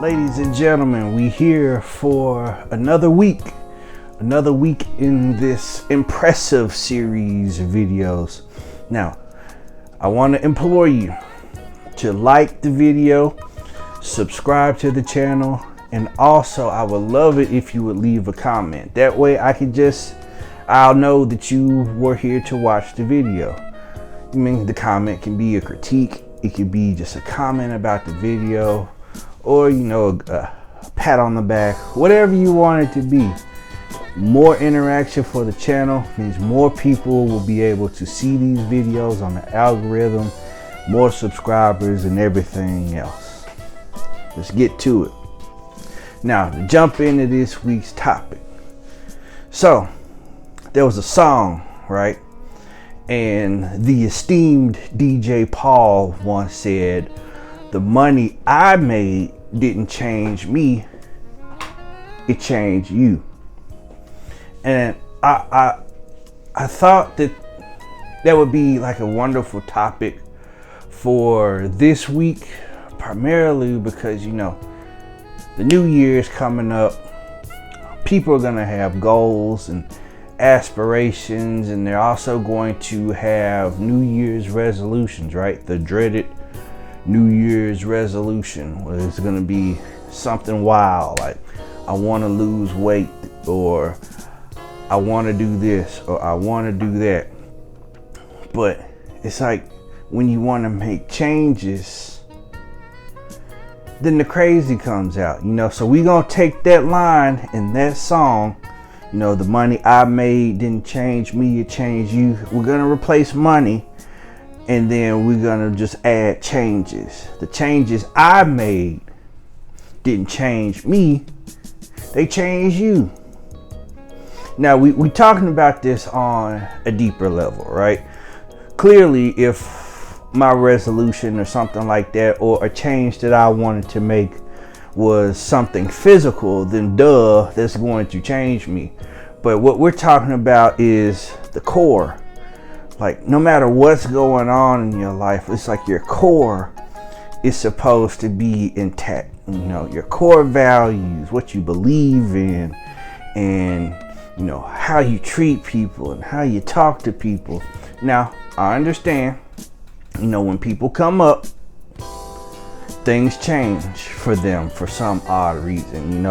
Ladies and gentlemen, we here for another week in this impressive series of videos. Now, I want to implore you to like the video, subscribe to the channel, and also I would love it if you would leave a comment. That way I'll know that you were here to watch the video. I mean, the comment can be a critique, it could be just a comment about the video, or a pat on the back, whatever you want it to be. More interaction for the channel means more people will be able to see these videos on the algorithm, more subscribers and everything else. Let's get to it. Now, to jump into this week's topic. So, there was a song, right? And the esteemed DJ Paul once said, "The money I made didn't change me, it changed you." And I thought that would be like a wonderful topic for this week, primarily because the new year is coming up. People are gonna have goals and aspirations, and they're also going to have New Year's resolutions, right? The dreaded New Year's resolution, where it's gonna be something wild, like I want to lose weight, or I want to do this, or I want to do that. But it's like when you want to make changes, then the crazy comes out, so we gonna take that line in that song, the money I made didn't change me, it changed you. We're gonna replace money, and then we're gonna just add changes. The changes I made didn't change me, they changed you. Now we talking about this on a deeper level, right? Clearly, if my resolution or something like that, or a change that I wanted to make was something physical, then that's going to change me. But what we're talking about is the core. Like, no matter what's going on in your life, it's like your core is supposed to be intact. Your core values, what you believe in, and how you treat people and how you talk to people. Now, I understand, when people come up, things change for them for some odd reason.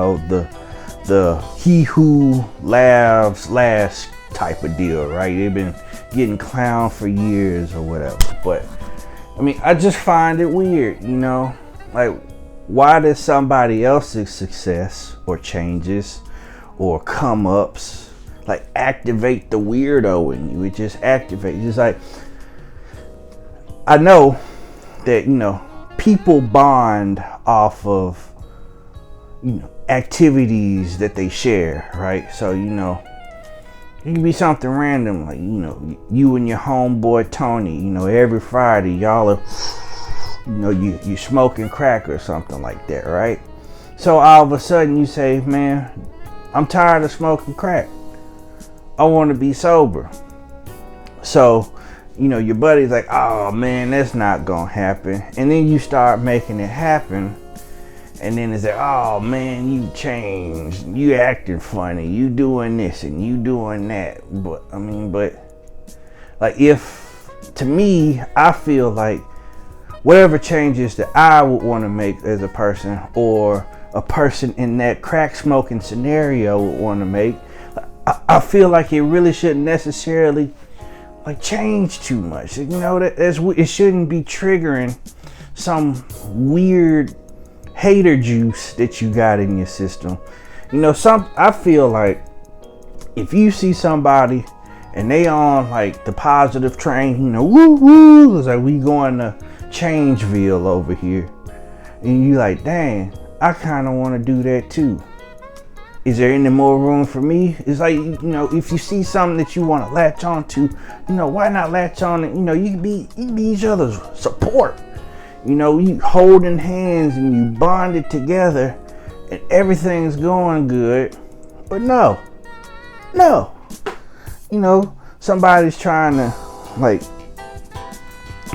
The he who laughs last type of deal, right? They've been getting clowned for years or whatever. But I just find it weird, like, why does somebody else's success or changes or come ups like activate the weirdo in you? It just activates. It's like, I know that people bond off of activities that they share, right? So it can be something random, like you and your homeboy Tony, every Friday y'all are you smoking crack or something like that, right? So all of a sudden you say, "Man, I'm tired of smoking crack, I want to be sober." So your buddy's like, "Oh man, that's not gonna happen." And then you start making it happen, and then it's like, "Oh man, you changed, you acting funny, you doing this and you doing that." But like, to me, I feel like whatever changes that I would want to make as a person, or a person in that crack smoking scenario would want to make, I feel like it really shouldn't necessarily like change too much. It shouldn't be triggering some weird hater juice that you got in your system. I feel like if you see somebody and they on like the positive train, woo woo, it's like we going to Changeville over here, and you like, "Dang, I kind of want to do that too. Is there any more room for me?" It's like, if you see something that you want to latch on to, why not latch on it? You can be each other's support. You holding hands and you bonded together and everything's going good. But no, somebody's trying to like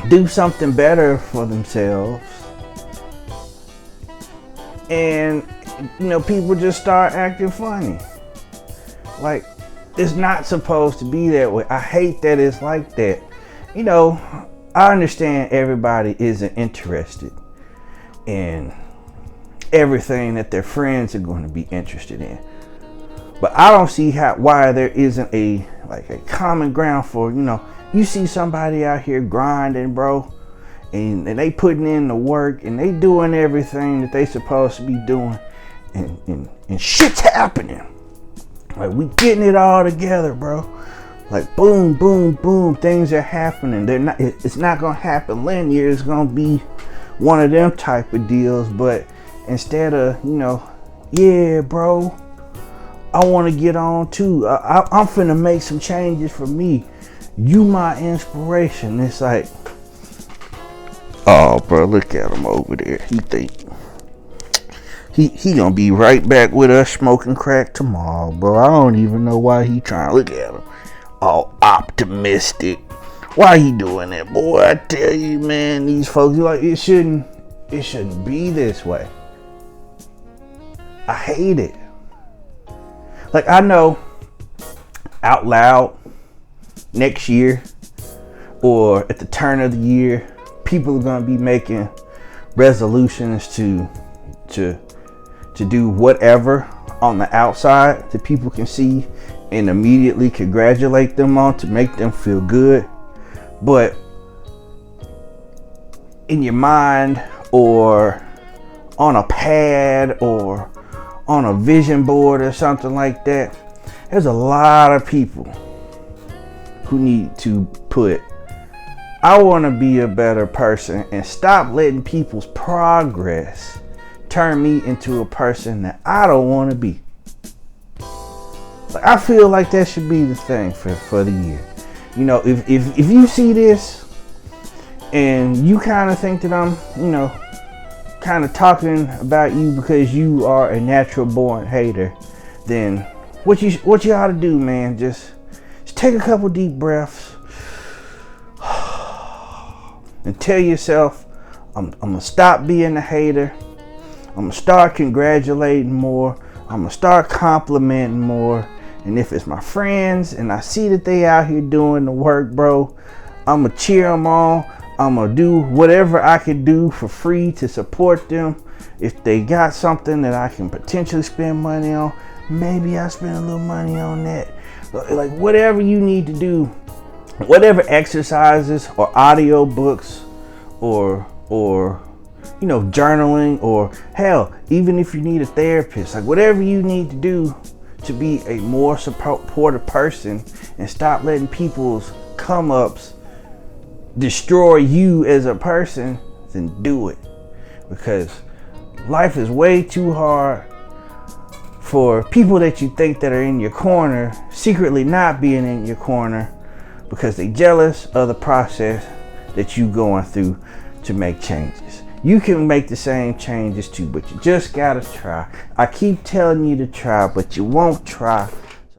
do something better for themselves, and people just start acting funny. Like, it's not supposed to be that way. I hate that it's like that. I understand everybody isn't interested in everything that their friends are going to be interested in, but I don't see why there isn't a common ground for, you see somebody out here grinding, bro, and they putting in the work and they doing everything that they supposed to be doing, and shit's happening. Like, we getting it all together, bro. Like, boom, boom, boom, things are happening. It's not gonna happen linear. It's gonna be one of them type of deals. But instead of, yeah, bro, I want to get on too. I'm finna make some changes for me. You my inspiration. It's like, oh, bro, look at him over there. He think he gonna be right back with us smoking crack tomorrow, bro. I don't even know why he trying. Look at him, all optimistic. Why he doing that, boy? I tell you, man, these folks, it shouldn't be this way. I hate it. Like, I know out loud next year or at the turn of the year, people are gonna be making resolutions to do whatever on the outside that people can see and immediately congratulate them on to make them feel good. But in your mind, or on a pad, or on a vision board or something like that, there's a lot of people who need to put, I want to be a better person, and stop letting people's progress turn me into a person that I don't want to be. Like, I feel like that should be the thing for the year. If you see this and you kind of think that I'm, kind of talking about you because you are a natural born hater, then what you ought to do, man, just take a couple deep breaths and tell yourself, I'm gonna stop being a hater. I'm gonna start congratulating more. I'm gonna start complimenting more. And if it's my friends and I see that they out here doing the work, bro, I'm gonna cheer them on. I'm gonna do whatever I can do for free to support them. If they got something that I can potentially spend money on, maybe I spend a little money on that. Like, whatever you need to do, whatever exercises or audio books or journaling, or hell, even if you need a therapist, like whatever you need to do to be a more supportive person and stop letting people's come-ups destroy you as a person, then do it. Because life is way too hard for people that you think that are in your corner secretly not being in your corner because they jealous of the process that you going through to make changes. You can make the same changes too, but you just gotta try. I keep telling you to try, but you won't try.